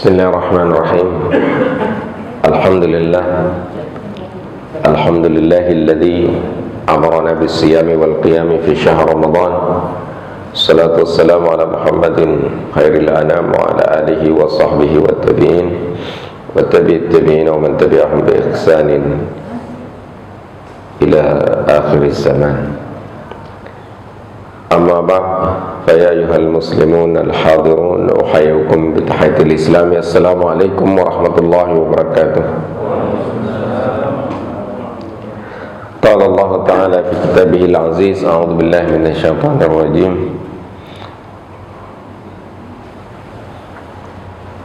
Bismillahirrahmanirrahim. Alhamdulillahilladzi amarna bis-siyami wal qiyami fi syahr Ramadan. Salatu wassalamu ala Muhammadin khairil anam wa ala alihi wa sahbihi wa tabi'in wa tabi'it tabi'in wa man tabi'ahum bi ihsanin ila akhir zaman. Amma ba'd, fa ya ayyuhal muslimun al-hadirun, uhayyukum bi tahiyatil Islam. Assalamu alaikum warahmatullahi wabarakatuh. Qala Allah Ta'ala fi kitabihil aziz, a'udzu billahi minasy syaithanir rajim.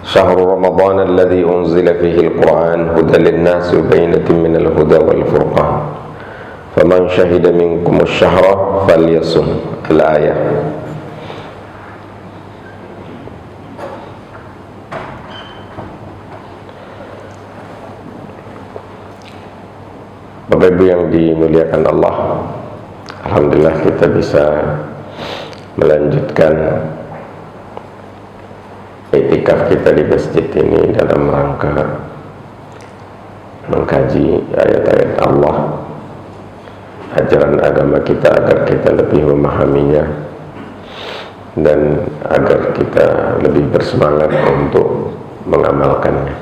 Syahrul Ramadan alladzi unzila fihi al-Qur'an hudan lin-nasi wa bayyinatin minal huda wal furqan. Faman syahida minkum asy-syahra falyasum. Al-ayah. Bapak Ibu yang dimuliakan Allah, alhamdulillah kita bisa melanjutkan iktikaf kita di masjid ini dalam rangka mengkaji ayat-ayat Allah, ajaran agama kita, agar kita lebih memahaminya dan agar kita lebih bersemangat untuk mengamalkannya.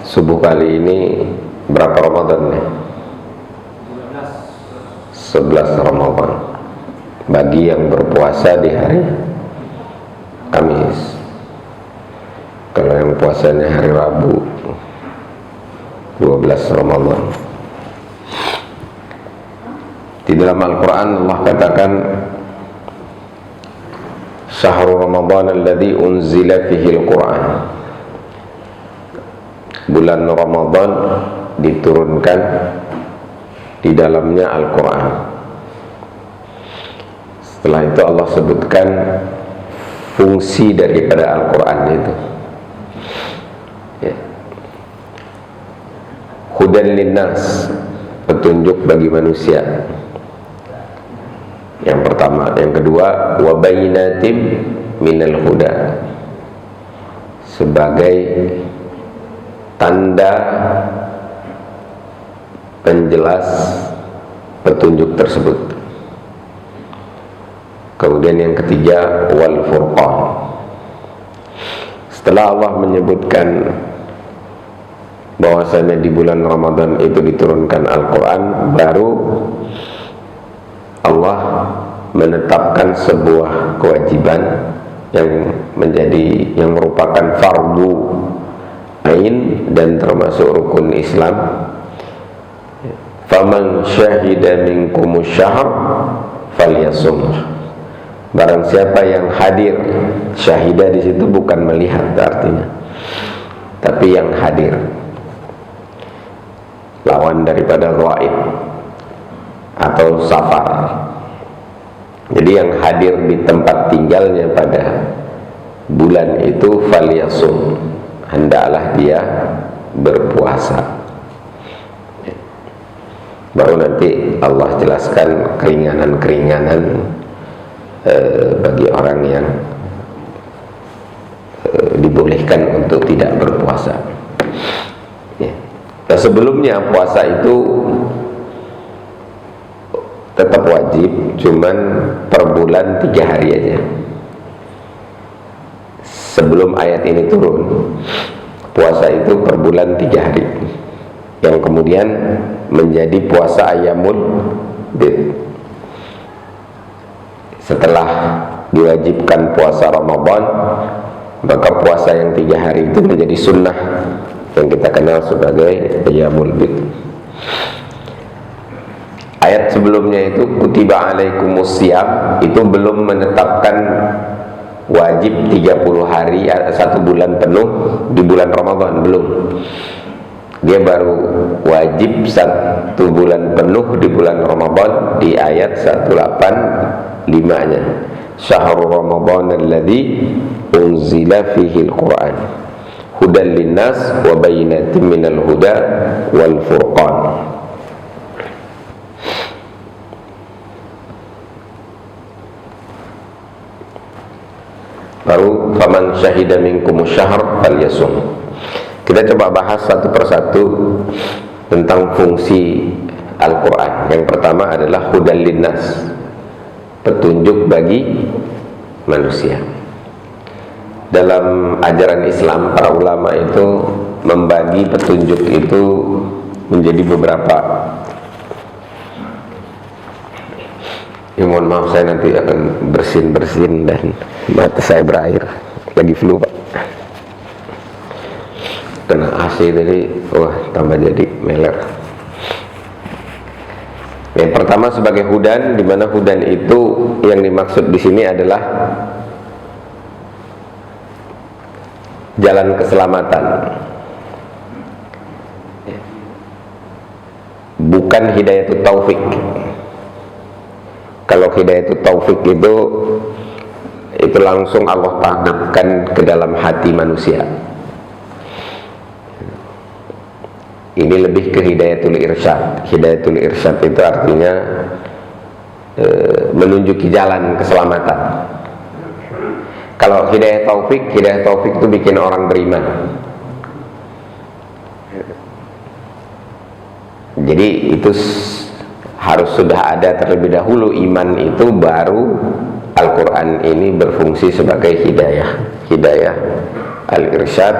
Subuh kali ini berapa Ramadan nih? 11 Ramadan bagi yang berpuasa di hari Kamis. Kalau yang puasanya hari Rabu 12 Ramadan. Di dalam Al-Quran Allah katakan, Syahrul Ramadan alladzi unzila fihi al-Quran. Bulan Ramadan diturunkan di dalamnya Al-Quran. Setelah itu Allah sebutkan fungsi daripada Al-Quran itu, ya. Hudan linnas, petunjuk bagi manusia. Yang pertama, yang kedua, wa bayyinatim minal huda, sebagai tanda penjelas petunjuk tersebut. Kemudian yang ketiga, wal furqan. Setelah Allah menyebutkan bahwasanya di bulan Ramadan itu diturunkan Al-Quran, baru Allah menetapkan sebuah kewajiban yang merupakan fardu ain dan termasuk rukun Islam. Faman syahida minkumus syahr falyasum. Barang siapa yang hadir, syahida di situ bukan melihat artinya, tapi yang hadir, lawan daripada ghaib atau safar. Jadi yang hadir di tempat tinggalnya pada bulan itu, falyasum, hendaklah dia berpuasa. Baru nanti Allah jelaskan keringanan-keringanan bagi orang yang dibolehkan untuk tidak berpuasa. Nah, sebelumnya puasa itu tetap wajib, cuman per bulan 3 hari aja. Sebelum ayat ini turun, puasa itu per bulan 3 hari, yang kemudian menjadi puasa ayyamul bid. Setelah diwajibkan puasa Ramadan, maka puasa yang 3 hari itu menjadi sunnah yang kita kenal sebagai ayyamul bid. Ayat sebelumnya itu kutiba alaikumus syiyam, itu belum menetapkan wajib 30 hari 1 bulan penuh di bulan Ramadan, belum. Dia baru wajib 1 bulan penuh di bulan Ramadan di ayat 185-nya. Syahrul Ramadan alladzi unzila fihi al-Quran hudan linnas wa bayyinatin minal huda wal furqan. baru faman syahida minkumus syahr falyasum. Kita coba bahas satu persatu tentang fungsi Al-Quran. Yang pertama adalah hudal linnas, petunjuk bagi manusia. Dalam ajaran Islam, para ulama itu membagi petunjuk itu menjadi beberapa. Ya, mohon maaf, saya nanti akan bersin dan mata saya berair, lagi flu Pak, kena AC tadi, wah tambah jadi meler. Yang pertama sebagai hudan, di mana hudan itu yang dimaksud di sini adalah jalan keselamatan, bukan hidayatul taufik. Kalau hidayatul taufik itu langsung Allah tanamkan ke dalam hati manusia. Ini lebih ke hidayatul irsyad. Hidayatul irsyad itu artinya menunjuki jalan keselamatan. Kalau hidayah taufik itu bikin orang beriman. Jadi itu harus sudah ada terlebih dahulu iman itu, baru Al-Quran ini berfungsi sebagai hidayah. Hidayah al-irsyad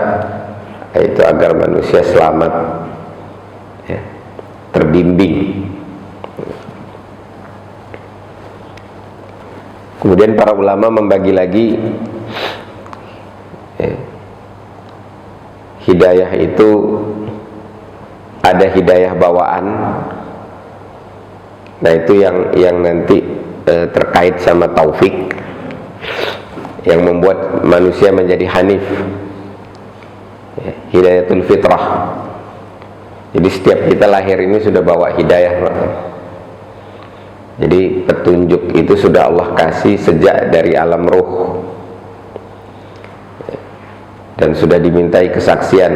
itu agar manusia selamat, ya, terbimbing. Kemudian para ulama membagi lagi, ya, hidayah itu ada hidayah bawaan. Nah itu yang nanti terkait sama taufik, yang membuat manusia menjadi hanif, ya, hidayatul fitrah. Jadi setiap kita lahir ini sudah bawa hidayah. Jadi petunjuk itu sudah Allah kasih sejak dari alam ruh, dan sudah dimintai kesaksian,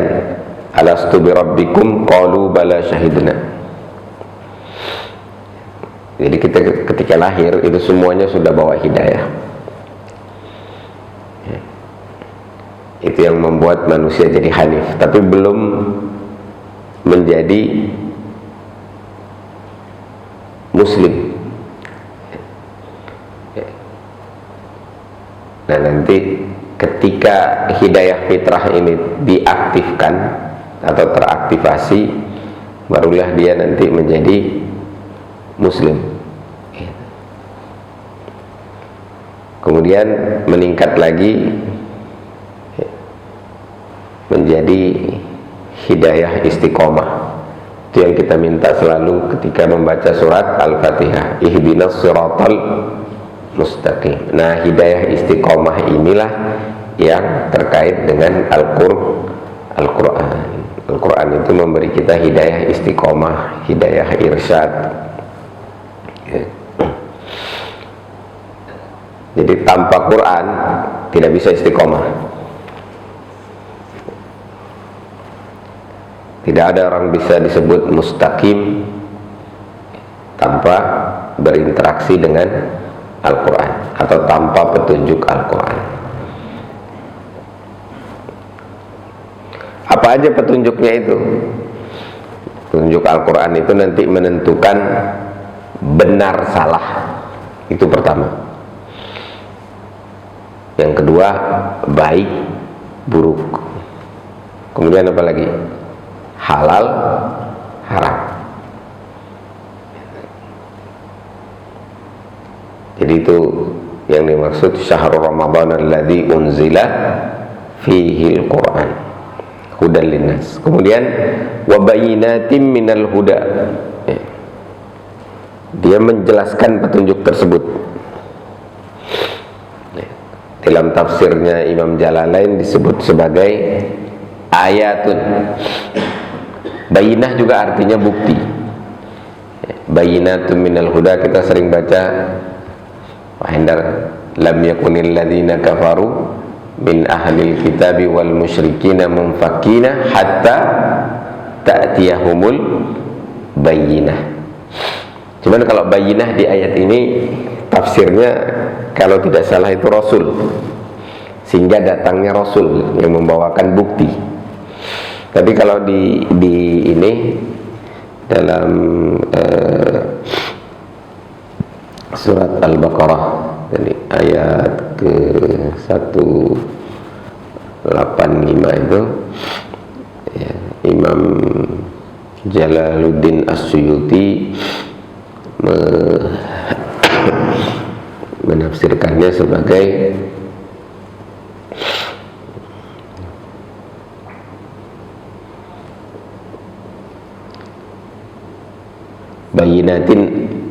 alastu bi rabbikum qalu bala syahidna. Jadi kita ketika lahir itu semuanya sudah bawa hidayah, ya. Itu yang membuat manusia jadi hanif, tapi belum menjadi muslim. Nah nanti ketika hidayah fitrah ini diaktifkan atau teraktivasi, barulah dia nanti menjadi muslim. Kemudian meningkat lagi menjadi hidayah istiqomah. Itu yang kita minta selalu ketika membaca surat Al-Fatihah, ihdinas siratal mustaqim. Nah hidayah istiqomah inilah yang terkait dengan Al-Quran. Al-Quran itu memberi kita hidayah istiqomah, hidayah irsyad, ya. Jadi tanpa Quran tidak bisa istiqomah. Tidak ada orang bisa disebut mustaqim tanpa berinteraksi dengan Al-Quran atau tanpa petunjuk Al-Quran. Apa aja petunjuknya itu? Petunjuk Al-Quran itu nanti menentukan benar salah. Itu pertama. Yang kedua, baik buruk. Kemudian apa lagi? Halal haram. Jadi itu yang dimaksud syahrul Ramadan alladzi unzila fihi al-Quran hudan linnas. Kemudian wa bayyinatin minal huda, dia menjelaskan petunjuk tersebut. Dalam tafsirnya Imam Jalalain disebut sebagai ayatun. Bayinah juga artinya bukti. Bayinatun minal huda, kita sering baca Wahindar, lam yakunil ladzina kafaru min ahlil kitabi wal musyrikina munfakina hatta ta'tiyahumul bayyinah. Cuman kalau bayyinah di ayat ini tafsirnya kalau tidak salah itu Rasul sehingga datangnya Rasul yang membawakan bukti. Tapi kalau di ini dalam surat Al-Baqarah jadi ayat ke 185 itu ya, Imam Jalaluddin As-Suyuti menafsirkannya sebagai bayinatin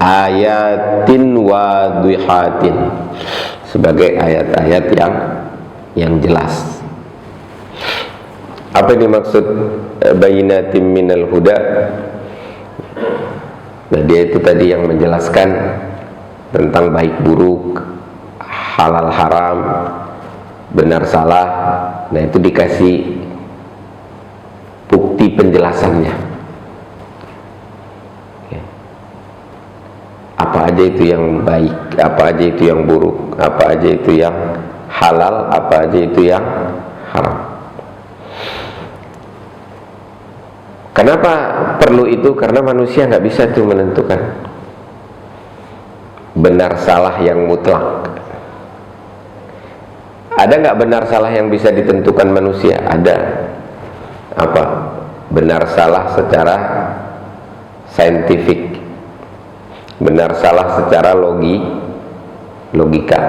ayatin wadhihatin, sebagai ayat-ayat yang jelas. Apa yang dimaksud bayinatin minal huda? Nah, dia itu tadi yang menjelaskan tentang baik buruk, halal haram, benar salah. Nah, itu dikasih bukti penjelasannya. Apa aja itu yang baik, apa aja itu yang buruk, apa aja itu yang halal, apa aja itu yang haram. Kenapa perlu itu? Karena manusia nggak bisa tuh menentukan benar salah yang mutlak. Ada nggak benar salah yang bisa ditentukan manusia? Ada. Apa? Benar salah secara saintifik, benar salah secara logika.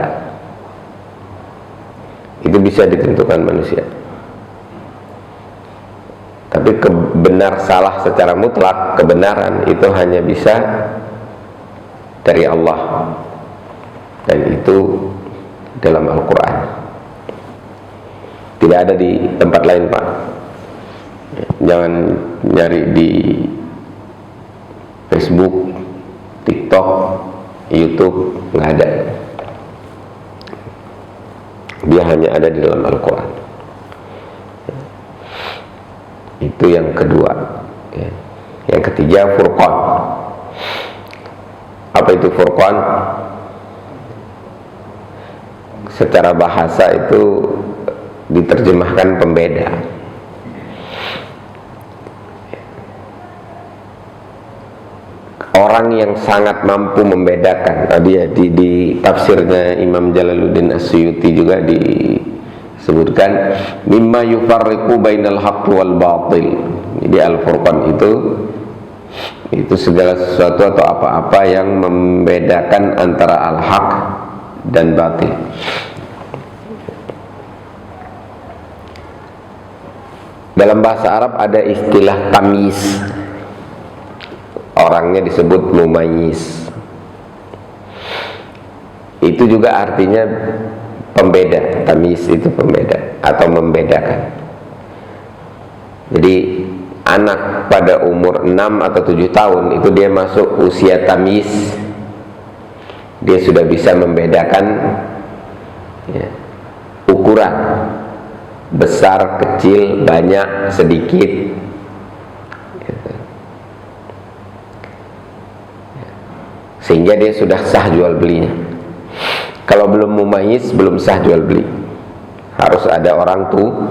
Itu bisa ditentukan manusia. Tapi benar salah secara mutlak, kebenaran itu hanya bisa dari Allah, dan itu dalam Al-Quran. Tidak ada di tempat lain, Pak. Jangan nyari di Facebook, TikTok, YouTube, nggak ada. Dia hanya ada di dalam Al-Quran. Itu yang kedua. Yang ketiga, Furqan. Apa itu Furqan? Secara bahasa itu diterjemahkan pembeda. Orang yang sangat mampu membedakan. Dia di tafsirnya Imam Jalaluddin As-Suyuti juga disebutkan mimma yufarriqu bainal haqqi wal batil. Jadi Al-Furqan itu segala sesuatu atau apa-apa yang membedakan antara al-haq dan batil. Dalam bahasa Arab ada istilah tamyiz. Orangnya disebut mumayyiz. Itu juga artinya pembeda. Tamyiz itu pembeda atau membedakan. Jadi anak pada umur 6 atau 7 tahun itu dia masuk usia tamyiz. Dia sudah bisa membedakan ya, ukuran besar, kecil, banyak, sedikit gitu. Sehingga dia sudah sah jual belinya. Kalau belum mumayyiz, belum sah jual beli. Harus ada orang tua.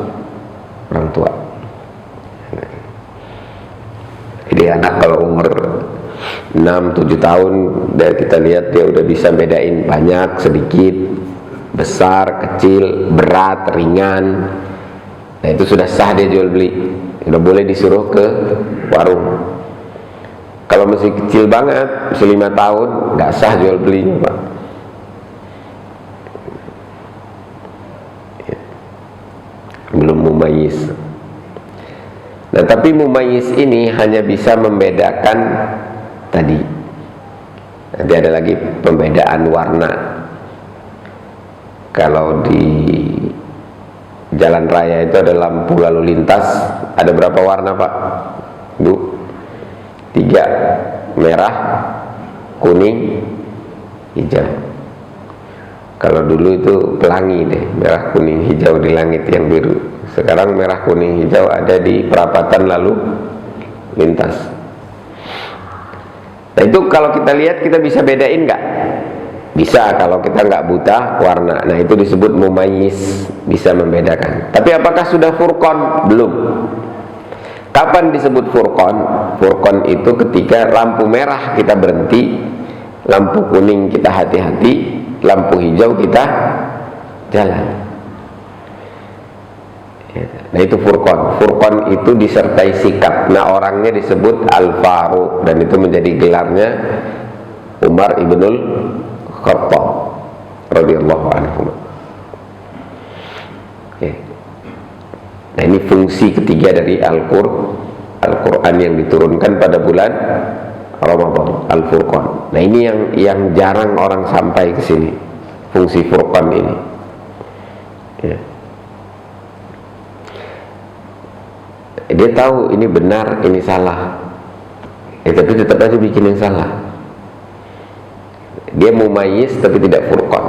Jadi anak kalau umur 6-7 tahun kita lihat dia udah bisa bedain banyak, sedikit, besar, kecil, berat, ringan. Nah, itu sudah sah dia jual beli. Udah boleh disuruh ke warung. Kalau masih kecil banget, masih 5 tahun, nggak sah jual belinya, Pak. Belum mumayyiz. Nah, tapi mumayyiz ini hanya bisa membedakan tadi. Nanti ada lagi pembedaan warna. Kalau di jalan raya itu ada lampu lalu lintas, ada berapa warna, Pak? Bu? 3, merah, kuning, hijau. Kalau dulu itu pelangi deh, merah, kuning, hijau di langit yang biru. Sekarang merah, kuning, hijau ada di perapatan lalu lintas. Nah, itu kalau kita lihat kita bisa bedain nggak? Bisa kalau kita nggak buta warna. Nah itu disebut mumayyiz, bisa membedakan. Tapi apakah sudah furqan? Belum. Kapan disebut furqan? Furqan itu ketika lampu merah kita berhenti, lampu kuning kita hati-hati, lampu hijau kita jalan. Nah itu furqan. Furqan itu disertai sikap. Nah orangnya disebut Al-Faruq, dan itu menjadi gelarnya Umar ibnul Khattab radhiyallahu anhu. Nah ini fungsi ketiga dari Al-Quran yang diturunkan pada bulan Ramadan, Al-Furqan. Nah ini yang jarang orang sampai ke sini, fungsi Furqan ini. Ya. Dia tahu ini benar, ini salah, tapi tetap aja bikin yang salah. Dia mumayyiz tapi tidak furqan.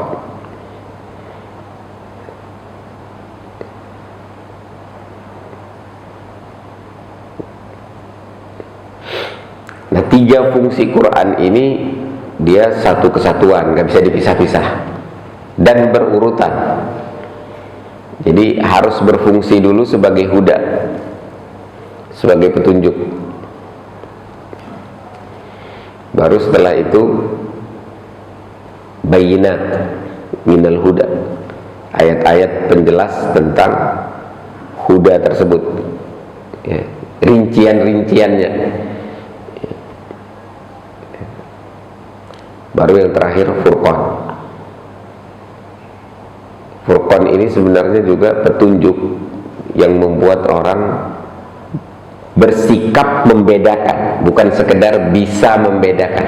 Nah 3 fungsi Quran ini dia satu kesatuan, nggak bisa dipisah-pisah dan berurutan. Jadi harus berfungsi dulu sebagai huda, sebagai petunjuk. Baru setelah itu bayinat minal huda, ayat-ayat penjelas tentang huda tersebut, ya, rincian-rinciannya. Baru yang terakhir Furqan. Furqan ini sebenarnya juga petunjuk yang membuat orang bersikap membedakan, bukan sekedar bisa membedakan.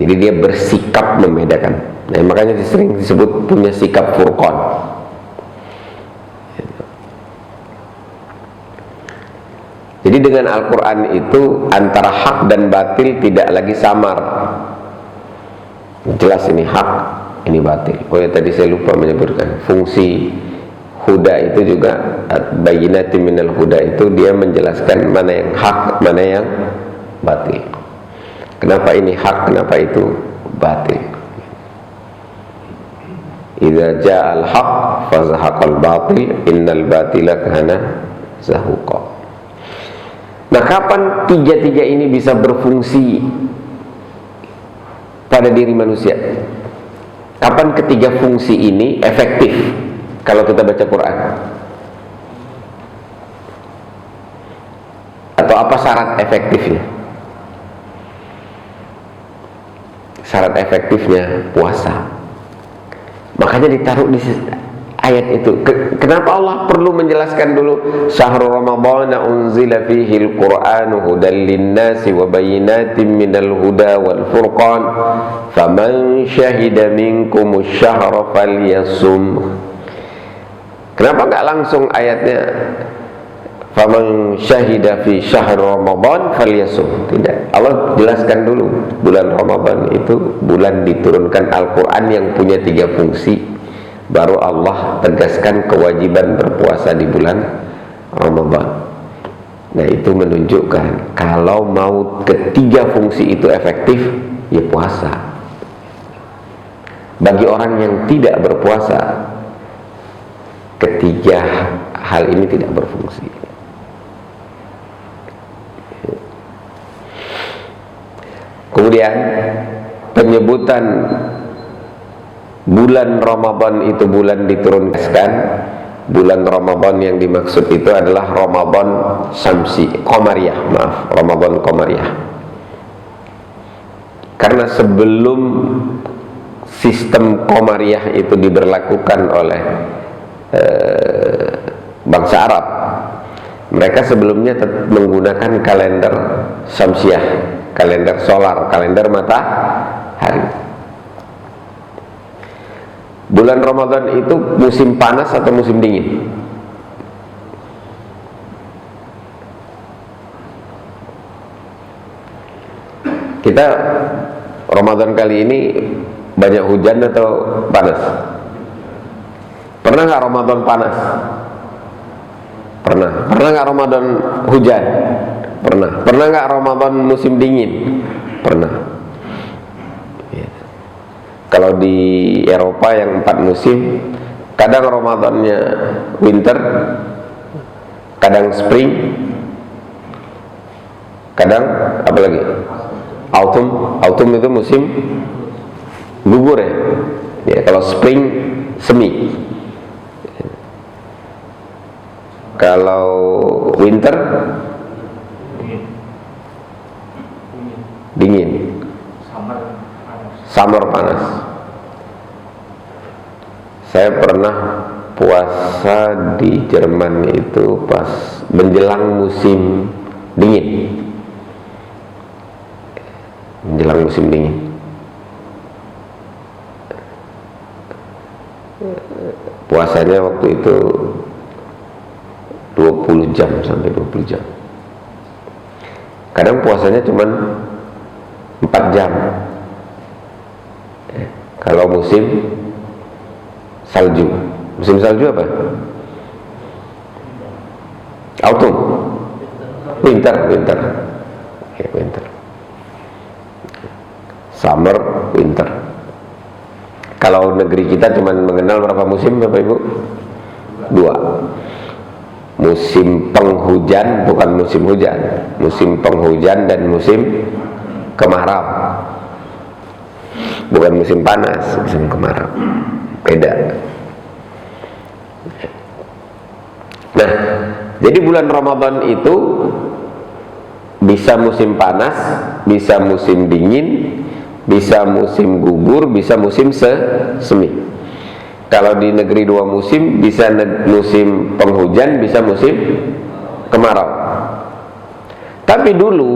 Jadi dia bersikap membedakan. Nah makanya sering disebut punya sikap Furqan. Jadi dengan Al-Quran itu antara hak dan batil tidak lagi samar. Jelas ini hak, ini batil. Oh ya tadi saya lupa menyebutkan fungsi huda itu juga, bayinatin minal huda itu dia menjelaskan mana yang hak, mana yang batil. Kenapa ini hak, kenapa itu batil. Idza ja'al haq fazahaqal batil innal batila kana zahuqa. Nah kapan tiga-tiga ini bisa berfungsi pada diri manusia? Kapan ketiga fungsi ini efektif kalau kita baca Quran? Atau apa syarat efektifnya? Syarat efektifnya puasa. Makanya ditaruh di ayat itu. Kenapa Allah perlu menjelaskan dulu syahrul ramadhana unzila fihi al-Qur'anu hudan lin-nasi wa bayyinatin minal huda wal furqan faman syahida minkumus syahra falyasum. Kenapa enggak langsung ayatnya faman syahida fi syahr ramadhan falyasum? Tidak, Allah jelaskan dulu bulan Ramadan itu bulan diturunkan Al-Quran yang punya 3 fungsi. Baru Allah tegaskan kewajiban berpuasa di bulan Ramadan. Nah itu menunjukkan kalau mau ketiga fungsi itu efektif, ya puasa. Bagi orang yang tidak berpuasa, ketiga hal ini tidak berfungsi. Kemudian penyebutan bulan Ramadan itu bulan diturunkan. Bulan Ramadan yang dimaksud itu adalah Ramadan Syamsi, Qamariyah, maaf, Ramadan Qamariyah. Karena sebelum sistem Qamariyah itu diberlakukan oleh bangsa Arab, mereka sebelumnya menggunakan kalender Syamsiah, kalender solar, kalender matahari. Bulan Ramadan itu musim panas atau musim dingin? Kita Ramadan kali ini banyak hujan atau panas? Pernah nggak Ramadan panas? Pernah. Pernah nggak Ramadan hujan? Pernah. Pernah nggak Ramadan musim dingin? pernah. Ya. Kalau di Eropa yang 4 musim, kadang Ramadannya winter, kadang spring, kadang apa lagi? Autumn. Autumn itu musim gugur ya. Ya, kalau spring semi. Kalau winter dingin. Summer panas. Saya pernah puasa di Jerman itu pas menjelang musim dingin. Menjelang musim dingin. Puasanya waktu itu 20 jam sampai 20 jam. Kadang puasanya cuma 4 jam. Kalau musim salju. Musim salju apa? Autumn. Winter. Ya, winter. Summer, winter. Kalau negeri kita cuma mengenal berapa musim, Bapak Ibu? 2. Musim penghujan, bukan musim hujan. Musim penghujan dan musim kemarau. Bukan musim panas, musim kemarau. Beda. Nah, jadi bulan Ramadan itu bisa musim panas, bisa musim dingin, bisa musim gugur, bisa musim semi. Kalau di negeri 2 musim, bisa musim penghujan, bisa musim kemarau. Tapi dulu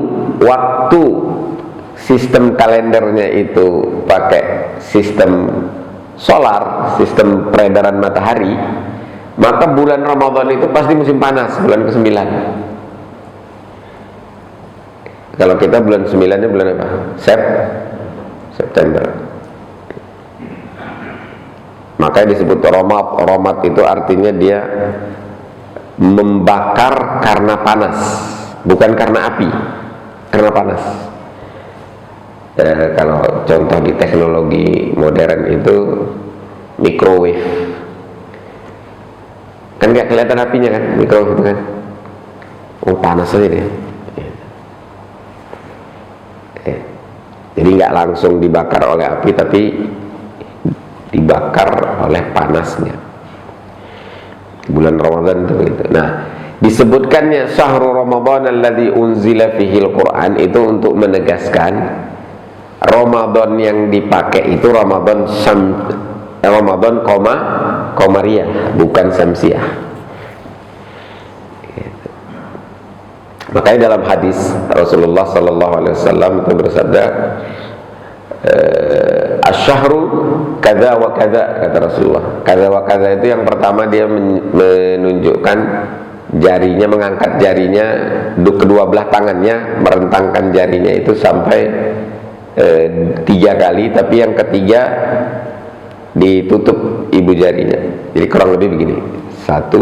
waktu sistem kalendernya itu pakai sistem solar, sistem peredaran matahari, maka bulan Ramadan itu pasti musim panas, bulan ke-9. Kalau kita bulan 9-nya bulan apa? September. Makanya disebut romat itu artinya dia membakar karena panas, bukan karena api, karena panas. Kalau contoh di teknologi modern itu microwave, kan nggak kelihatan apinya kan, microwave itu kan, panas aja dia. Jadi nggak langsung dibakar oleh api, tapi dibakar oleh panasnya. Bulan Ramadan itu begitu. Nah, disebutkannya syahrul Ramadan alladzi unzila fihil Quran itu untuk menegaskan Ramadan yang dipakai itu Ramadan Qamariyah, bukan Syamsiyah. Makanya dalam hadis Rasulullah sallallahu alaihi wasallam itu bersabda, asy-syahru kadza wa kadza, kata Rasulullah. Kadza wa kadza itu yang pertama dia menunjukkan jarinya, mengangkat jarinya, kedua belah tangannya, merentangkan jarinya itu sampai 3 kali, tapi yang ketiga ditutup ibu jarinya. Jadi kurang lebih begini, 1,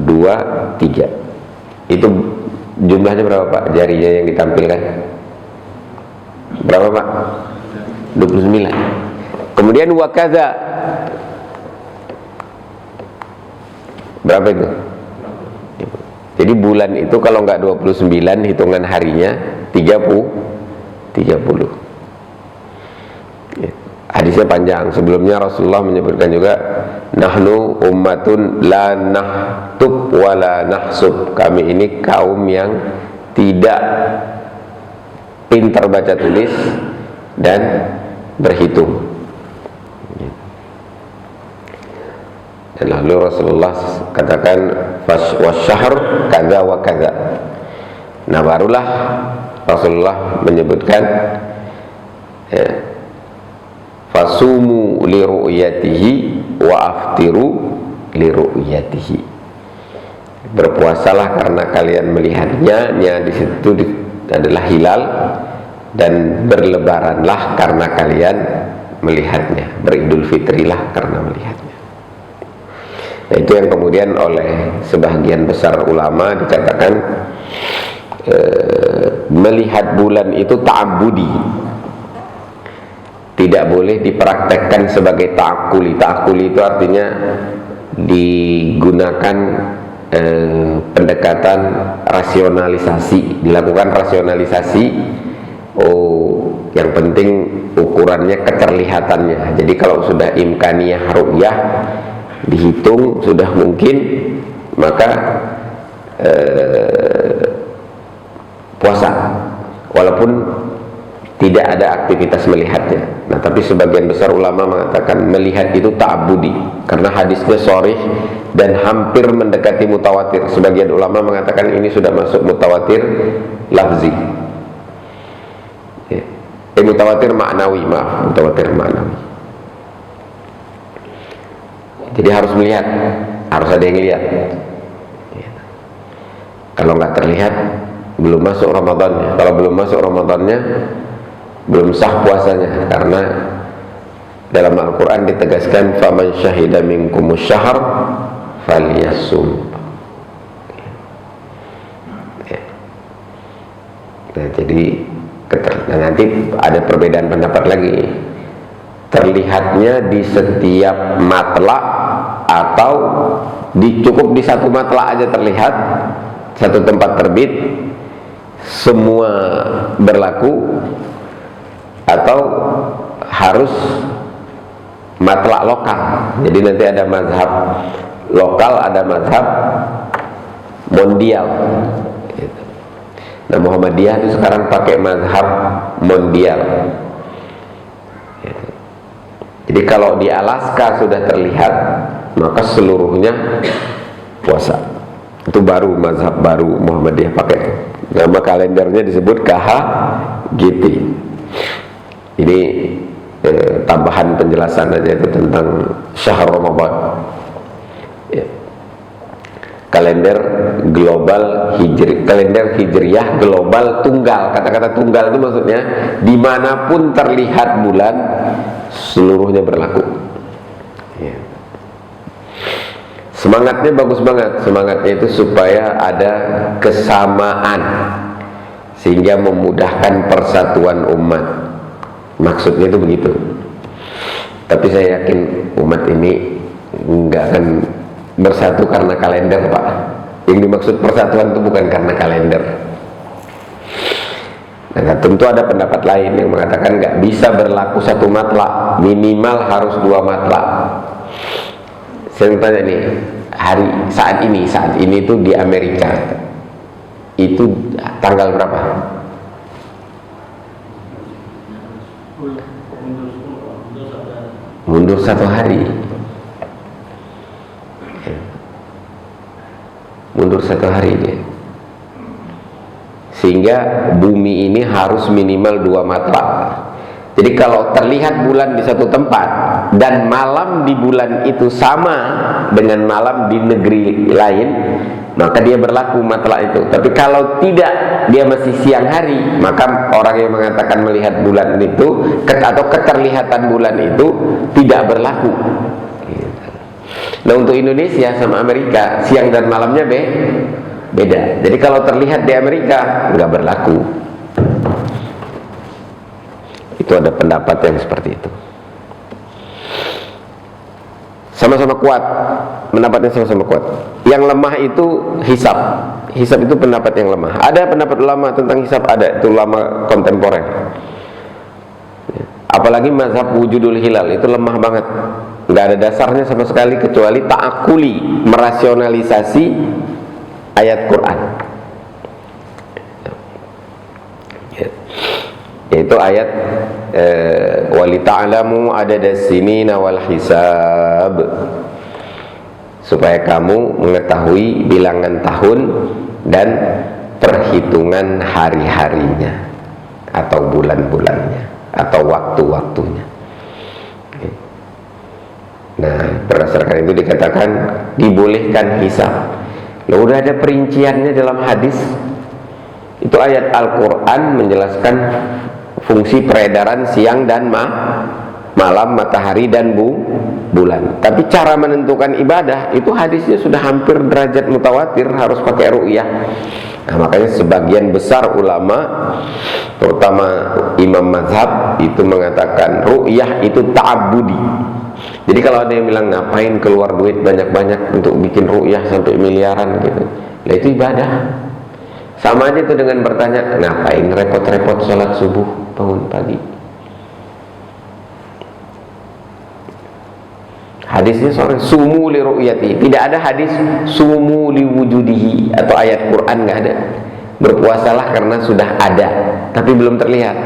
2, 3. Itu jumlahnya berapa Pak? Jarinya yang ditampilkan berapa Pak? 29. Kemudian wakaza, berapa itu? Jadi bulan itu kalau nggak 29 hitungan harinya 30. Hadisnya panjang. Sebelumnya Rasulullah menyebutkan juga, nahnu ummatun la nahtub wa la nahsub. Kami ini kaum yang tidak pintar baca tulis dan berhitung. Dan lalu Rasulullah katakan wasyahr kadza wa kadza. Nah, barulah Rasulullah menyebutkan fasumu li ru'yatihi wa aftiru li ru'yatihi. Berpuasalah karena kalian melihatnya, di situ adalah hilal, dan berlebaranlah karena kalian melihatnya, beridul fitrilah karena melihatnya. Nah, itu yang kemudian oleh sebagian besar ulama dikatakan melihat bulan itu ta'abbudi, tidak boleh dipraktekkan sebagai ta'akuli. Ta'akuli itu artinya digunakan pendekatan rasionalisasi, dilakukan rasionalisasi. Oh, yang penting ukurannya keterlihatannya. Jadi kalau sudah imkaniyah ru'yah dihitung sudah mungkin, maka puasa walaupun tidak ada aktivitas melihatnya. Nah, tapi sebagian besar ulama mengatakan melihat itu ta'abudi karena hadisnya sharih dan hampir mendekati mutawatir. Sebagian ulama mengatakan ini sudah masuk mutawatir lafzi, mutawatir maknawi, mutawatir maknawi. Jadi harus melihat, harus ada yang lihat. Kalau nggak terlihat, belum masuk Ramadannya. Kalau belum masuk Ramadannya, belum sah puasanya, karena dalam Al-Quran ditegaskan faman syahida minkumus syahr falyasum. Nah, jadi nanti ada perbedaan pendapat lagi, terlihatnya di setiap matlak atau cukup di satu matlak aja terlihat, satu tempat terbit semua berlaku, atau harus matlak lokal. Jadi nanti ada mazhab lokal, ada mazhab mondial. Nah, Muhammadiyah itu sekarang pakai mazhab mondial. Jadi kalau di Alaska sudah terlihat, maka seluruhnya puasa. Itu baru mazhab baru Muhammadiyah pakai. Nama kalendernya disebut KHGT. Ini tambahan penjelasan aja itu tentang syahr Ramadan. Ya. Kalender global hijri, kalender hijriyah global tunggal. Kata-kata tunggal itu maksudnya dimanapun terlihat bulan seluruhnya berlaku. Ya. Semangatnya bagus banget. Semangatnya itu supaya ada kesamaan sehingga memudahkan persatuan umat. Maksudnya itu begitu. Tapi saya yakin umat ini nggak akan bersatu karena kalender, Pak. Yang dimaksud persatuan itu bukan karena kalender. Nah, tentu ada pendapat lain yang mengatakan nggak bisa berlaku satu matlak, minimal harus dua matlak. Saya tanya nih, saat ini itu di Amerika itu tanggal berapa? Mundur satu hari. Mundur satu hari dia. Sehingga bumi ini harus minimal dua matlak. Jadi kalau terlihat bulan di satu tempat dan malam di bulan itu sama dengan malam di negeri lain, maka dia berlaku matlak itu. Tapi kalau tidak, dia masih siang hari, maka orang yang mengatakan melihat bulan itu atau keterlihatan bulan itu tidak berlaku. Nah, untuk Indonesia sama Amerika siang dan malamnya beda. Jadi kalau terlihat di Amerika nggak berlaku. Itu ada pendapat yang seperti itu. Sama-sama kuat, pendapatnya sama-sama kuat. Yang lemah itu hisab. Hisab itu pendapat yang lemah. Ada pendapat ulama tentang hisab, ada, itu ulama kontemporer. Apalagi mazhab wujudul hilal itu lemah banget. Nggak ada dasarnya sama sekali kecuali ta'akuli, merasionalisasi ayat Quran. Yaitu ayat walita'lamu adadas sinina wal hisab, supaya kamu mengetahui bilangan tahun dan perhitungan hari-harinya atau bulan-bulannya atau waktu-waktunya. Nah, berdasarkan itu dikatakan dibolehkan hisab. Loh, udah ada perinciannya dalam hadis. Itu ayat Al-Quran menjelaskan fungsi peredaran siang dan malam, matahari dan bulan. Tapi cara menentukan ibadah itu hadisnya sudah hampir derajat mutawatir, harus pakai ru'yah. Nah, makanya sebagian besar ulama, terutama imam mazhab, itu mengatakan ru'yah itu ta'abbudi. Jadi kalau ada yang bilang ngapain keluar duit banyak-banyak untuk bikin ru'yah sampai miliaran gitu, nah itu ibadah. Sama aja itu dengan bertanya, ngapain repot-repot sholat subuh bangun pagi. Hadisnya soal sumu li ru'yati. Tidak ada hadis sumu li wujudihi atau ayat Quran, nggak ada. Berpuasalah karena sudah ada, tapi belum terlihat.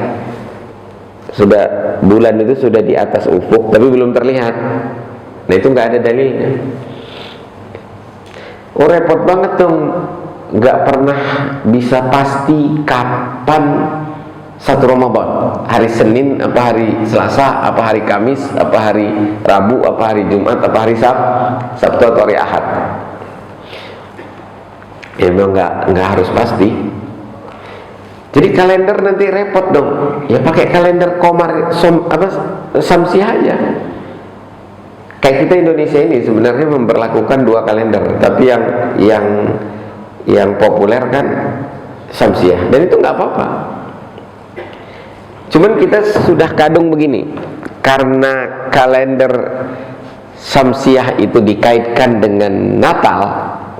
Sudah bulan itu sudah di atas ufuk, tapi belum terlihat. Nah itu nggak ada dalilnya. Oh repot banget dong, nggak pernah bisa pasti kapan satu Ramadan, hari Senin apa hari Selasa apa hari Kamis apa hari Rabu apa hari Jumat apa hari Sabtu atau hari Ahad. Ya memang nggak harus pasti. Jadi kalender nanti repot dong. Ya pakai kalender Samsiah aja. Kayak kita Indonesia ini sebenarnya memberlakukan dua kalender, tapi yang populer kan Samsiah, dan itu nggak apa-apa. Cuman kita sudah kadung begini, karena kalender Samsiah itu dikaitkan dengan Natal,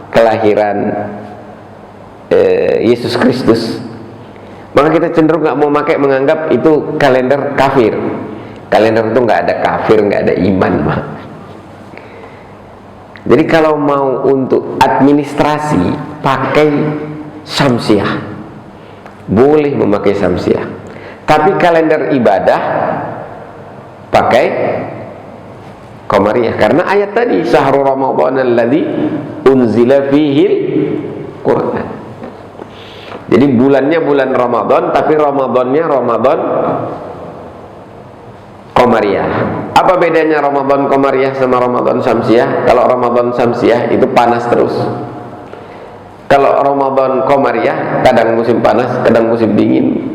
kelahiran Yesus Kristus, maka kita cenderung nggak mau pakai, menganggap itu kalender kafir. Kalender itu nggak ada kafir, nggak ada iman, mah. Jadi kalau mau untuk administrasi pakai Samsiah, boleh memakai Samsiah. Tapi kalender ibadah pakai Qamariyah, karena ayat tadi syahrul Ramadan alladzi unzila fihil Quran. Jadi bulannya bulan Ramadan, tapi Ramadannya Ramadan Qamariyah. Apa bedanya Ramadan Qamariyah sama Ramadan Samsiah? Kalau Ramadan Samsiah itu panas terus. Kalau Ramadan Qamariyah kadang musim panas, kadang musim dingin.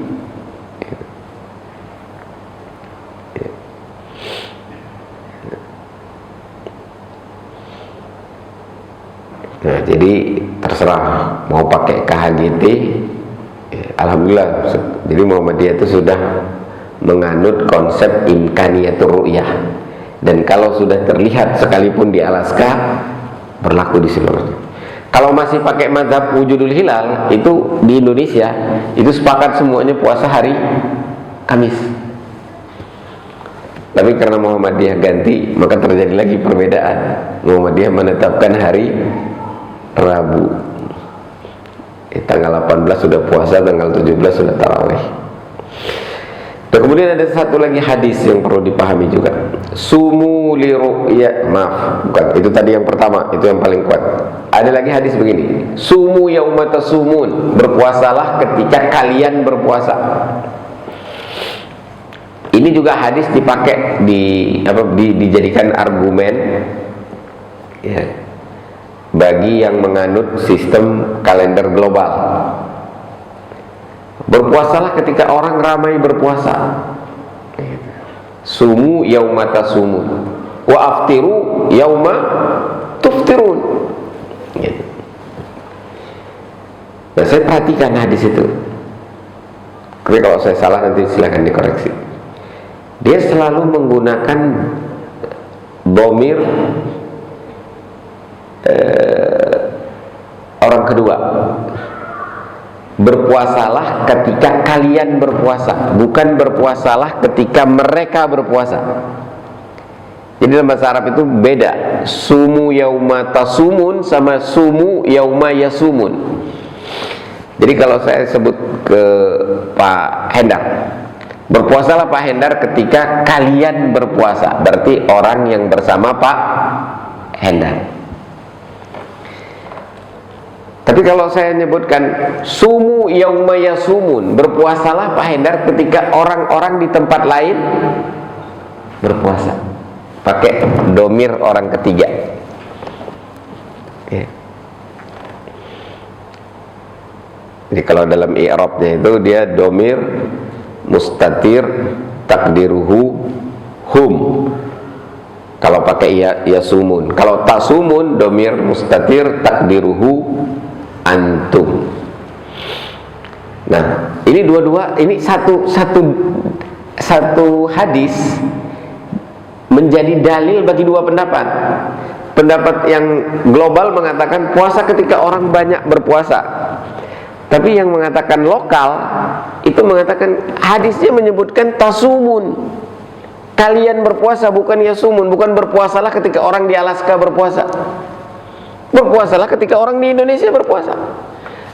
Nah, jadi terserah mau pakai KHGT, alhamdulillah. Jadi Muhammadiyah itu sudah menganut konsep imkaniyatur ru'yah, dan kalau sudah terlihat sekalipun di Alaska, berlaku di seluruhnya. Kalau masih pakai mazhab wujudul hilal, itu di Indonesia itu sepakat semuanya puasa hari Kamis. Tapi karena Muhammadiyah ganti, maka terjadi lagi perbedaan. Muhammadiyah menetapkan hari Rabu. Tanggal 18 sudah puasa, tanggal 17 sudah tarawih. Dan kemudian ada satu lagi hadis yang perlu dipahami juga. Sumu li ru'ya, maaf, bukan, itu tadi yang pertama, itu yang paling kuat. Ada lagi hadis begini. Sumu yauma tasumun, berpuasalah ketika kalian berpuasa. Ini juga hadis dipakai dijadikan argumen ya, bagi yang menganut sistem kalender global. Berpuasalah ketika orang ramai berpuasa. Sumu yauma tasumun wa aftiru yauma tuftirun. Nah, saya perhatikan hadis itu. Tapi kalau saya salah nanti silakan dikoreksi. Dia selalu menggunakan dhamir orang kedua. Berpuasalah ketika kalian berpuasa, bukan berpuasalah ketika mereka berpuasa. Jadi dalam bahasa Arab itu beda. Sumu yauma tasumun sama sumu yauma yasumun. Jadi kalau saya sebut ke Pak Hendar, berpuasalah Pak Hendar ketika kalian berpuasa, berarti orang yang bersama Pak Hendar. Tapi kalau saya nyebutkan sumu yauma yasumun, berpuasalah Pak Hendar ketika orang-orang di tempat lain berpuasa, pakai domir orang ketiga ya. Jadi kalau dalam i'rabnya itu dia domir mustatir takdiruhu hum. Kalau pakai yasumun, kalau tasumun domir mustatir takdiruhu antum. Nah, ini dua-dua, ini satu hadis menjadi dalil bagi dua pendapat. Pendapat yang global mengatakan puasa ketika orang banyak berpuasa, tapi yang mengatakan lokal itu mengatakan hadisnya menyebutkan tasumun, kalian berpuasa, bukan yasumun, bukan berpuasalah ketika orang di Alaska berpuasa, berpuasalah ketika orang di Indonesia berpuasa.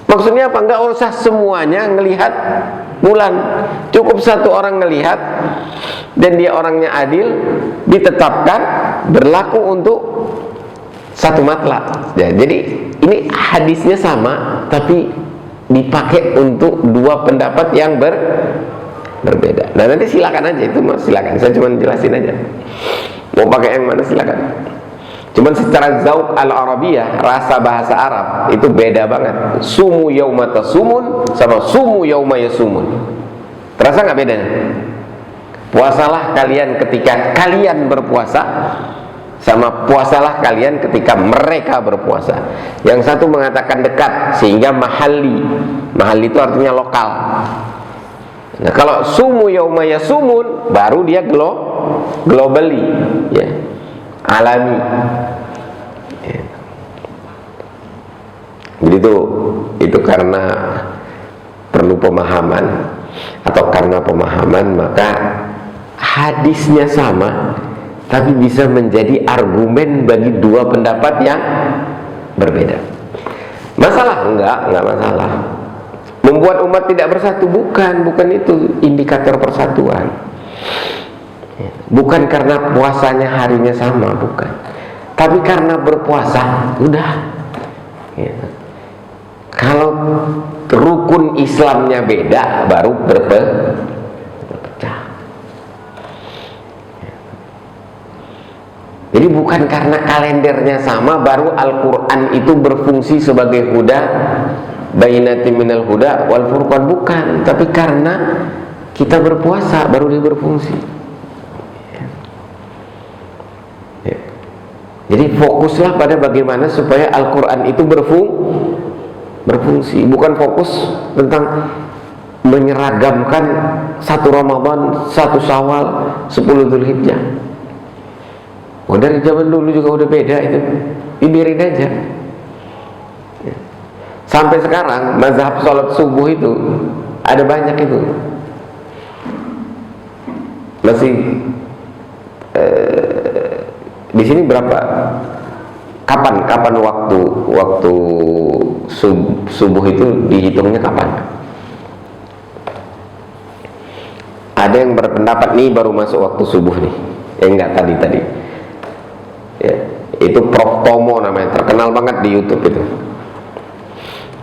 Maksudnya apa? Enggak usah semuanya ngelihat bulan, cukup satu orang ngelihat dan dia orangnya adil, ditetapkan berlaku untuk satu matla. Ya, jadi ini hadisnya sama tapi dipakai untuk dua pendapat yang berbeda. Nah, nanti silakan aja itu, mas, silakan. Saya cuma jelasin aja. Mau pakai yang mana silakan. Cuman secara zauq al-arabiyah, rasa bahasa Arab itu beda banget. Sumu yauma tasumun sama sumu yauma yasumun. Terasa nggak bedanya? Puasalah kalian ketika kalian berpuasa, sama puasalah kalian ketika mereka berpuasa. Yang satu mengatakan dekat sehingga mahalli. Mahalli itu artinya lokal. Nah, kalau sumu yauma yasumun baru dia globally, ya, alami. Ya. Jadi itu karena perlu pemahaman, atau karena pemahaman maka hadisnya sama tapi bisa menjadi argumen bagi dua pendapat yang berbeda. Masalah? Enggak masalah. Membuat umat tidak bersatu, bukan itu indikator persatuan. Bukan karena puasanya harinya sama, bukan. Tapi karena berpuasa, udah. Kalau rukun Islamnya beda, baru berpecah. Jadi bukan karena kalendernya sama baru Al-Quran itu berfungsi sebagai huda bainati minal huda wal furqan, bukan. Tapi karena kita berpuasa baru dia berfungsi. Jadi fokuslah pada bagaimana supaya Al-Quran itu berfungsi, bukan fokus tentang menyeragamkan satu Ramadan, satu Syawal, 10 Dzulhijjah. Oh, dari zaman dulu juga udah beda itu, dibiarin aja. Sampai sekarang mazhab sholat subuh itu ada banyak itu masih di sini berapa? Kapan waktu subuh itu dihitungnya kapan? Ada yang berpendapat nih baru masuk waktu subuh nih. Enggak, tadi. Ya, itu Prof Tomo namanya, terkenal banget di YouTube itu.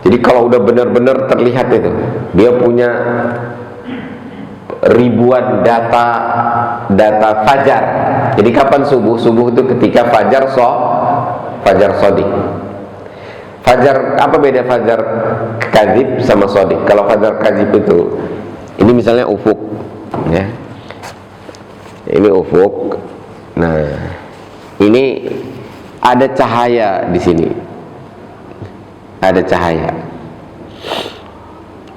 Jadi kalau udah benar-benar terlihat itu, dia punya ribuan data fajar. Jadi kapan subuh? Subuh itu ketika fajar sodik. Fajar, apa beda fajar kadzib sama sodik? Kalau fajar kadzib itu, ini misalnya ufuk, ya. Ini ufuk. Nah, ini ada cahaya di sini. Ada cahaya.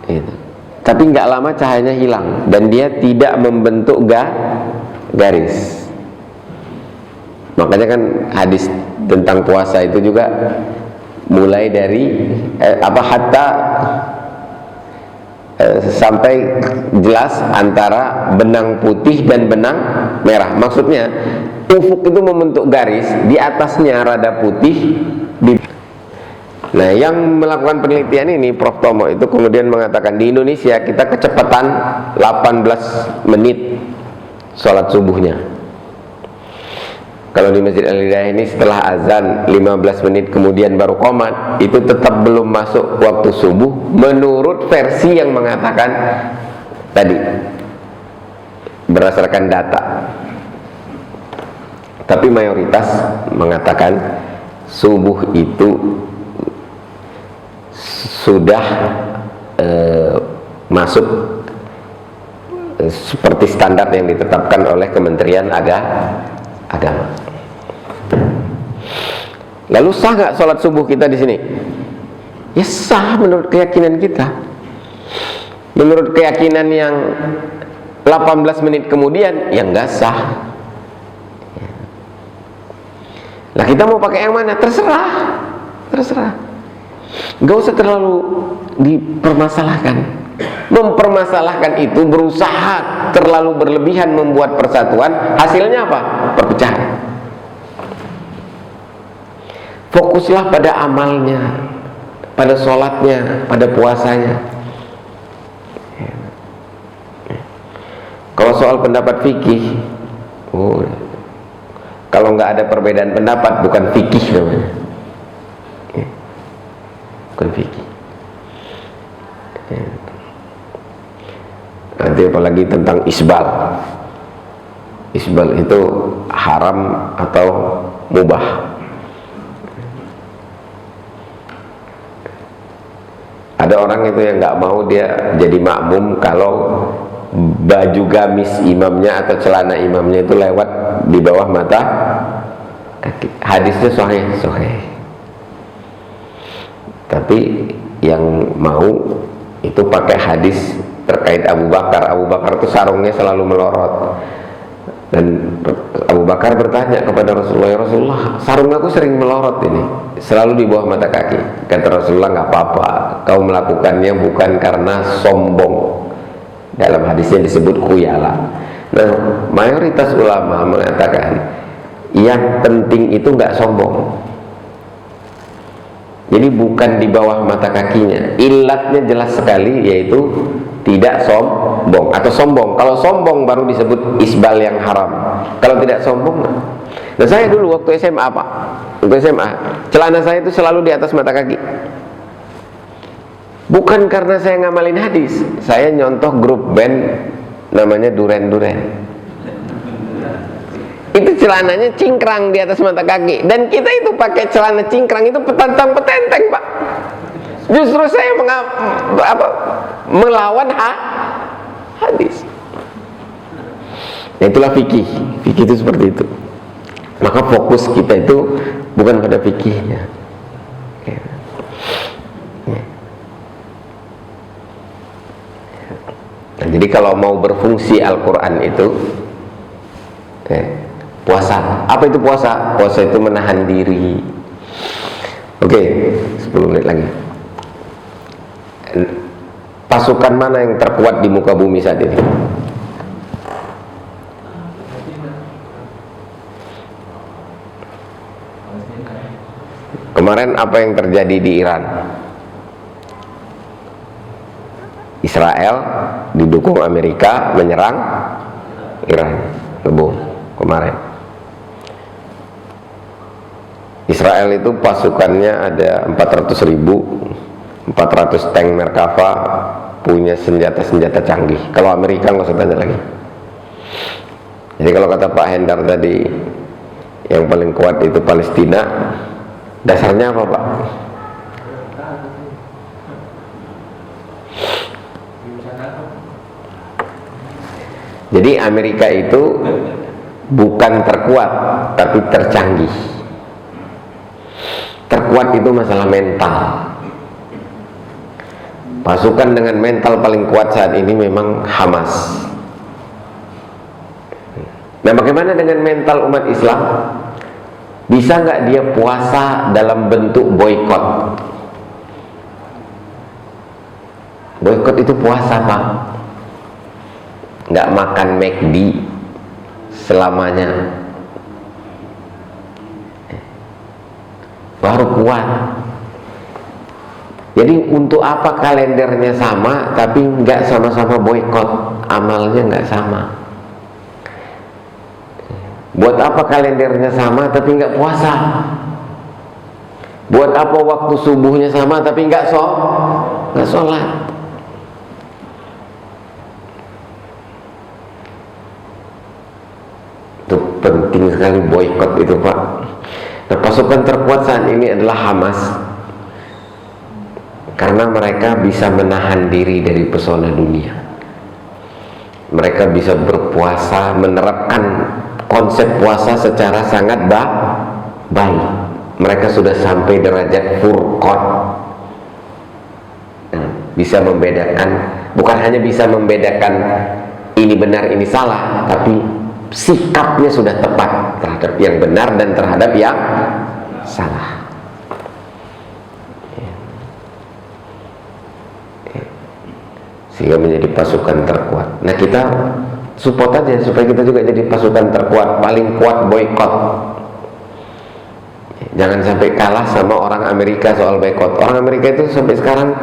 Itu. Tapi nggak lama cahayanya hilang dan dia tidak membentuk garis. Makanya kan hadis tentang puasa itu juga mulai dari sampai jelas antara benang putih dan benang merah. Maksudnya ufuk itu membentuk garis, di atasnya rada putih. Nah, yang melakukan penelitian ini Prof Tomo itu kemudian mengatakan di Indonesia kita kecepatan 18 menit sholat subuhnya. Kalau di Masjid Al-Hidayah ini setelah azan 15 menit kemudian baru qomat, itu tetap belum masuk waktu subuh menurut versi yang mengatakan tadi berdasarkan data. Tapi mayoritas mengatakan subuh itu sudah masuk seperti standar yang ditetapkan oleh Kementerian Agama. Lalu sah nggak sholat subuh kita di sini? Ya sah menurut keyakinan kita. menurut keyakinan yang 18 menit kemudian, ya nggak sah. Lah kita mau pakai yang mana? Terserah, terserah. Nggak usah terlalu dipermasalahkan. Mempermasalahkan itu, berusaha terlalu berlebihan membuat persatuan, hasilnya apa? Perpecahan. Fokuslah pada amalnya, pada sholatnya, pada puasanya. Kalau soal pendapat fikih, kalau nggak ada perbedaan pendapat, bukan fikih namanya, bukan fikih. Nanti apalagi tentang isbal. Isbal itu haram atau mubah. Ada orang itu yang nggak mau dia jadi makmum kalau baju gamis imamnya atau celana imamnya itu lewat di bawah mata kaki. Hadisnya sahih, sahih. Tapi yang mau itu pakai hadis terkait Abu Bakar. Abu Bakar itu sarungnya selalu melorot, dan Abu Bakar bertanya kepada Rasulullah, ya Rasulullah, sarung aku sering melorot ini, selalu di bawah mata kaki. Kata Rasulullah, nggak apa-apa, kau melakukannya bukan karena sombong. Dalam hadisnya disebut khuyala. Nah, mayoritas ulama mengatakan yang penting itu nggak sombong. Jadi bukan di bawah mata kakinya. Ilatnya jelas sekali, yaitu tidak sombong atau sombong. Kalau sombong baru disebut isbal yang haram. Kalau tidak sombong, nah saya dulu waktu SMA Pak, waktu SMA celana saya itu selalu di atas mata kaki. Bukan karena saya ngamalin hadis, saya nyontoh grup band namanya Duren Duren. Itu celananya cingkrang di atas mata kaki, dan kita itu pakai celana cingkrang itu petantang petenteng Pak. Justru saya melawan hadis. Nah, itulah fikih. Fikih itu seperti itu. Maka fokus kita itu bukan pada fikihnya. Nah, jadi kalau mau berfungsi Al-Quran itu puasa. Apa itu puasa? Puasa itu menahan diri. Oke, 10 menit lagi. Pasukan mana yang terkuat di muka bumi saat ini? Kemarin apa yang terjadi di Iran? Israel didukung Amerika menyerang Iran, ngebom kemarin. Israel itu pasukannya ada 400.000, 400 tank Merkava, punya senjata-senjata canggih. Kalau Amerika nggak usah tanya lagi. Jadi kalau kata Pak Hendar tadi, yang paling kuat itu Palestina. Dasarnya apa Pak? Jadi Amerika itu bukan terkuat, tapi tercanggih. Terkuat itu masalah mental. Pasukan dengan mental paling kuat saat ini memang Hamas. Nah, bagaimana dengan mental umat Islam? Bisa nggak dia puasa dalam bentuk boikot? Boikot itu puasa Pak. Nggak makan McD selamanya, baru kuat. Jadi untuk apa kalendernya sama tapi nggak sama-sama boikot, amalnya nggak sama? Buat apa kalendernya sama tapi nggak puasa? Buat apa waktu subuhnya sama tapi nggak sholat? Itu penting sekali boikot itu Pak. Nah, pasukan terkuat saat ini adalah Hamas, karena mereka bisa menahan diri dari pesona dunia. Mereka bisa berpuasa, menerapkan konsep puasa secara sangat baik. Mereka sudah sampai derajat furqan. bisa membedakan, bukan hanya bisa membedakan ini benar ini salah, tapi sikapnya sudah tepat terhadap yang benar dan terhadap yang salah. Sehingga menjadi pasukan terkuat. Nah, kita support aja supaya kita juga jadi pasukan terkuat, paling kuat boykot. Jangan sampai kalah sama orang Amerika soal boykot. Orang Amerika itu sampai sekarang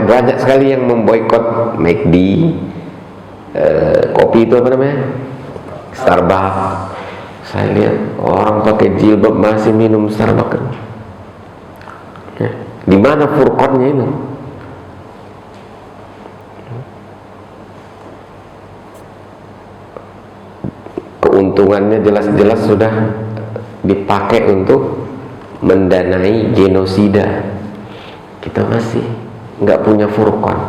banyak sekali yang memboykot McD, kopi itu apa namanya, Starbucks. Saya lihat orang pakai jilbab masih minum Starbucks. Ya. Di mana furqannya itu? Keuntungannya jelas-jelas sudah dipakai untuk mendanai genosida. Kita masih nggak punya furqan.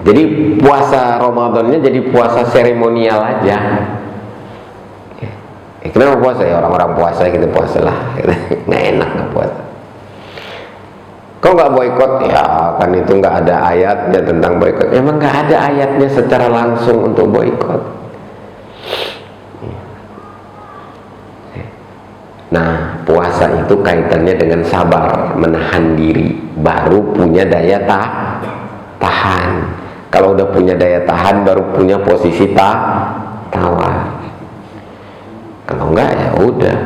Jadi puasa Ramadannya jadi puasa seremonial aja. Kenapa puasa ya? Orang-orang puasa kita puasa lah. Nggak enak nggak puasa. Kok nggak boykot? Ya kan itu nggak ada ayatnya tentang boykot. Emang nggak ada ayatnya secara langsung untuk boykot. Nah, puasa itu kaitannya dengan sabar, menahan diri, baru punya daya tahan. Kalau udah punya daya tahan, baru punya posisi tawar. Kalau enggak ya udah.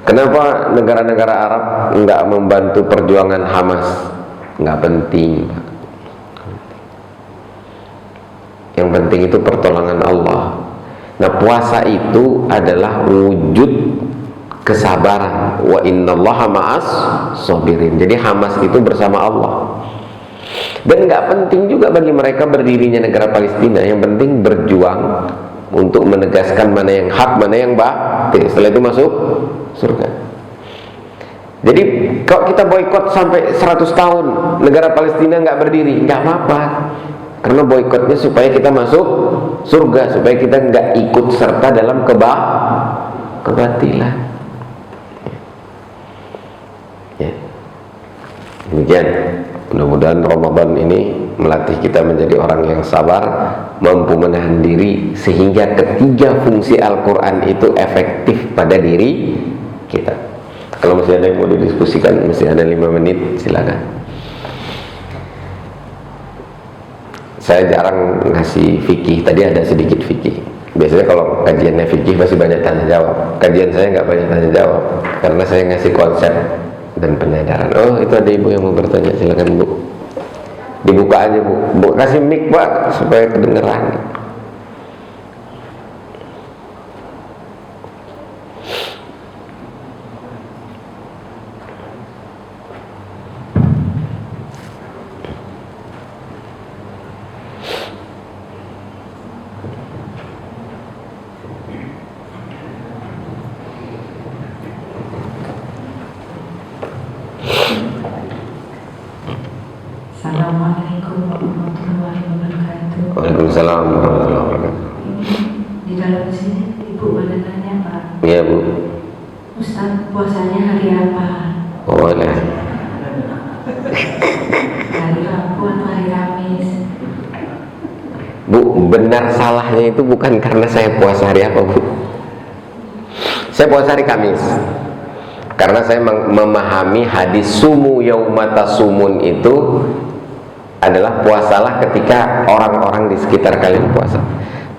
Kenapa negara-negara Arab enggak membantu perjuangan Hamas? Enggak penting. Yang penting itu pertolongan Allah. Nah, puasa itu adalah wujud kesabaran. Wa innallaha ma'as sabirin. Jadi Hamas itu bersama Allah. Dan nggak penting juga bagi mereka berdirinya negara Palestina. Yang penting berjuang untuk menegaskan mana yang hak, mana yang batil. Setelah itu masuk surga. Jadi kalau kita boikot sampai 100 tahun negara Palestina nggak berdiri, nggak apa-apa. Karena boikotnya supaya kita masuk surga, supaya kita nggak ikut serta dalam kebatilan. Ya. Demikian. Mudah-mudahan Ramadan ini melatih kita menjadi orang yang sabar, mampu menahan diri, sehingga ketiga fungsi Al-Quran itu efektif pada diri kita. Kalau masih ada yang mau didiskusikan, masih ada 5 menit, silakan. Saya jarang ngasih fikih, tadi ada sedikit fikih. Biasanya kalau kajiannya fikih pasti banyak tanya jawab. Kajian saya nggak banyak tanya jawab, karena saya ngasih konsep dan penyadaran. Oh, itu ada ibu yang mau bertanya, silakan Bu. Dibuka aja Bu. Bu kasih mic Pak supaya kedengeran. Assalamualaikum warahmatullahi wabarakatuh. Waalaikumsalam warahmatullahi wabarakatuh. Di dalam sini Ibu ada tanya Pak. Iya Bu. Ustaz, puasanya hari apa? Boleh. Hari Rabu atau hari Kamis? Bu, benar salahnya itu bukan karena saya puasa hari apa Bu. Saya puasa hari Kamis. Karena saya memahami hadis sumu yaumata sumun itu adalah puasalah ketika orang-orang di sekitar kalian puasa.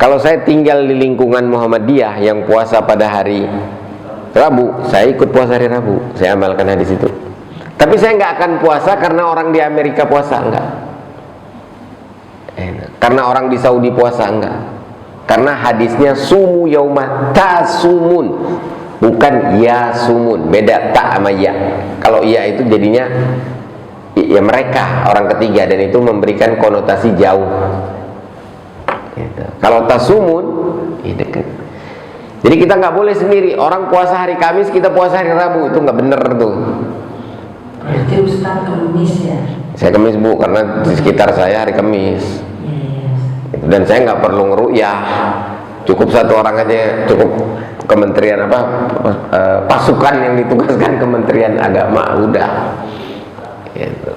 Kalau saya tinggal di lingkungan Muhammadiyah yang puasa pada hari Rabu, saya ikut puasa hari Rabu, saya amalkan hadis itu. Tapi saya nggak akan puasa karena orang di Amerika puasa, enggak. Karena orang di Saudi puasa, enggak. Karena hadisnya sumu yaumata sumun, bukan ya sumun, beda tak sama ya. Kalau ya itu jadinya ya mereka orang ketiga, dan itu memberikan konotasi jauh gitu. Kalau tasumun ya dekat. Jadi kita nggak boleh sendiri, orang puasa hari Kamis kita puasa hari Rabu, itu nggak bener tuh. Berarti Ustaz Kamis ya? Saya Kamis Bu, karena di sekitar saya hari Kamis. Yes. Dan saya nggak perlu ngeruyah, cukup satu orang aja, cukup kementerian apa pasukan yang ditugaskan Kementerian Agama udah. Gitu.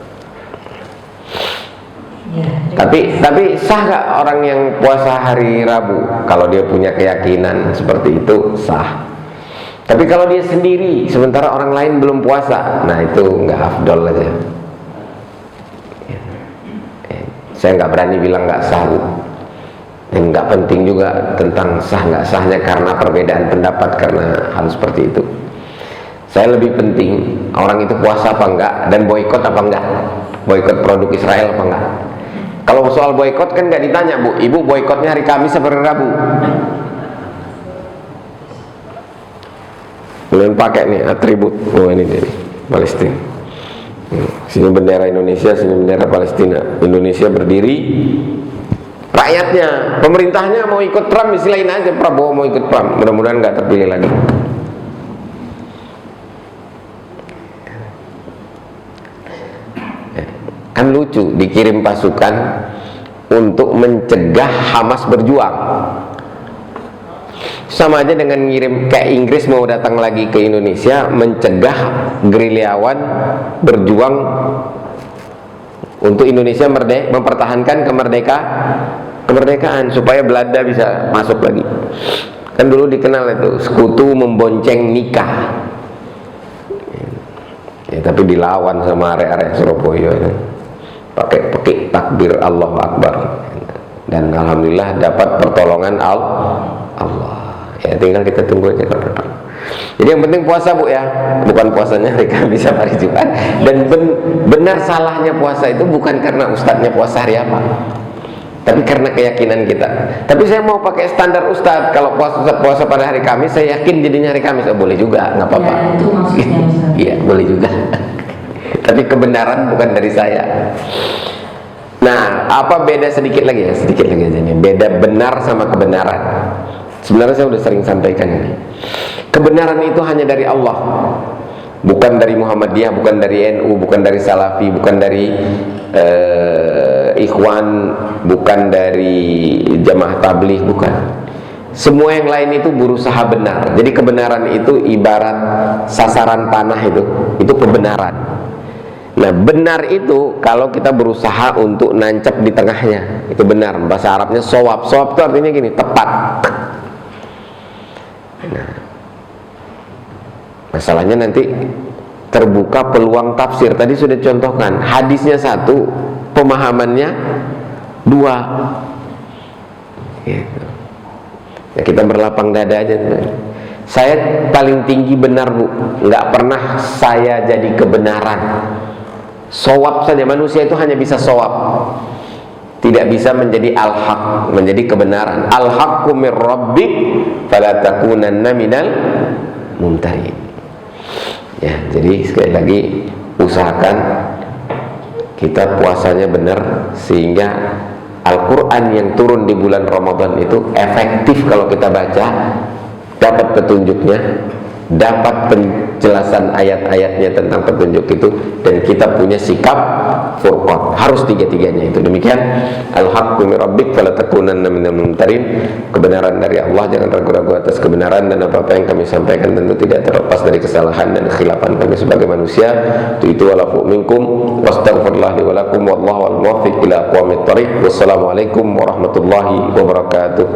Ya, Tapi sah nggak orang yang puasa hari Rabu? Kalau dia punya keyakinan seperti itu sah. Tapi kalau dia sendiri sementara orang lain belum puasa, nah itu nggak afdol aja. Saya nggak berani bilang nggak sah, Bu. Dan nggak penting juga tentang sah nggak sahnya karena perbedaan pendapat karena hal seperti itu. Saya lebih penting orang itu puasa apa enggak dan boikot apa enggak, boikot produk Israel apa enggak. Kalau soal boikot kan nggak ditanya, Bu, ibu boikotnya hari Kamis atau hari Rabu? Belum pakai nih atribut. Oh ini dari Palestina. Sini bendera Indonesia, sini bendera Palestina. Indonesia berdiri, rakyatnya, pemerintahnya mau ikut Trump, istilahin aja Prabowo mau ikut Trump. Mudah-mudahan nggak terpilih lagi. Kan lucu, dikirim pasukan untuk mencegah Hamas berjuang. Sama aja dengan ngirim kayak Inggris mau datang lagi ke Indonesia mencegah gerilyawan berjuang untuk Indonesia mempertahankan kemerdekaan supaya Belanda bisa masuk lagi. Kan dulu dikenal itu sekutu membonceng nikah. Ya, tapi dilawan sama area-area Surabaya itu. Pakai takbir Allahu Akbar, dan alhamdulillah dapat pertolongan Allah. Ya tinggal kita tunggu aja kalau datang. Jadi yang penting puasa, Bu, ya, bukan puasanya hari Kamis sama hari Jumat. Dan benar salahnya puasa itu bukan karena ustadznya puasa hari apa, tapi karena keyakinan kita. Tapi saya mau pakai standar ustadz, kalau puasa pada hari Kamis saya yakin jadinya hari Kamis. Oh, boleh juga, nggak apa-apa. Ya, itu maksudnya Ustaz. Iya, boleh juga. Tapi kebenaran bukan dari saya. Nah, apa beda sedikit lagi ya? Sedikit lagi aja nih. Beda benar sama kebenaran. Sebenarnya saya sudah sering sampaikan ini. Kebenaran itu hanya dari Allah. Bukan dari Muhammadiyah, bukan dari NU, bukan dari Salafi, bukan dari Ikhwan, bukan dari Jamaah Tabligh, bukan. Semua yang lain itu berusaha benar. Jadi kebenaran itu ibarat sasaran panah itu kebenaran. Nah, benar itu kalau kita berusaha untuk nancap di tengahnya, itu benar. Bahasa Arabnya shawab. Shawab itu artinya gini, tepat. Nah, masalahnya nanti terbuka peluang tafsir. Tadi sudah contohkan, hadisnya satu, pemahamannya dua. Gitu. Ya, kita berlapang dada aja. Saya paling tinggi benar, Bu. Nggak pernah saya jadi kebenaran. Shawab saja, manusia itu hanya bisa shawab, tidak bisa menjadi al-haq, menjadi kebenaran. Al-haqqu mir rabbik fala takunanna minal mumtarin. Ya, jadi sekali lagi usahakan kita puasanya benar sehingga Al-Quran yang turun di bulan Ramadan itu efektif kalau kita baca, dapat petunjuknya, dapat penjelasan ayat-ayatnya tentang petunjuk itu, dan kita punya sikap furqan. Harus tiga-tiganya itu. Demikian al-haqqu min rabbik fala takunanna minal mumtarin. Kebenaran dari Allah, jangan ragu-ragu atas kebenaran, dan apa-apa yang kami sampaikan tentu tidak terlepas dari kesalahan dan khilafan kami sebagai manusia. Itu walafu minkum wastaghfirullah li wa lakum wallahu al-muwaffiq ila aqwamit thariq. Wassalamualaikum warahmatullahi wabarakatuh.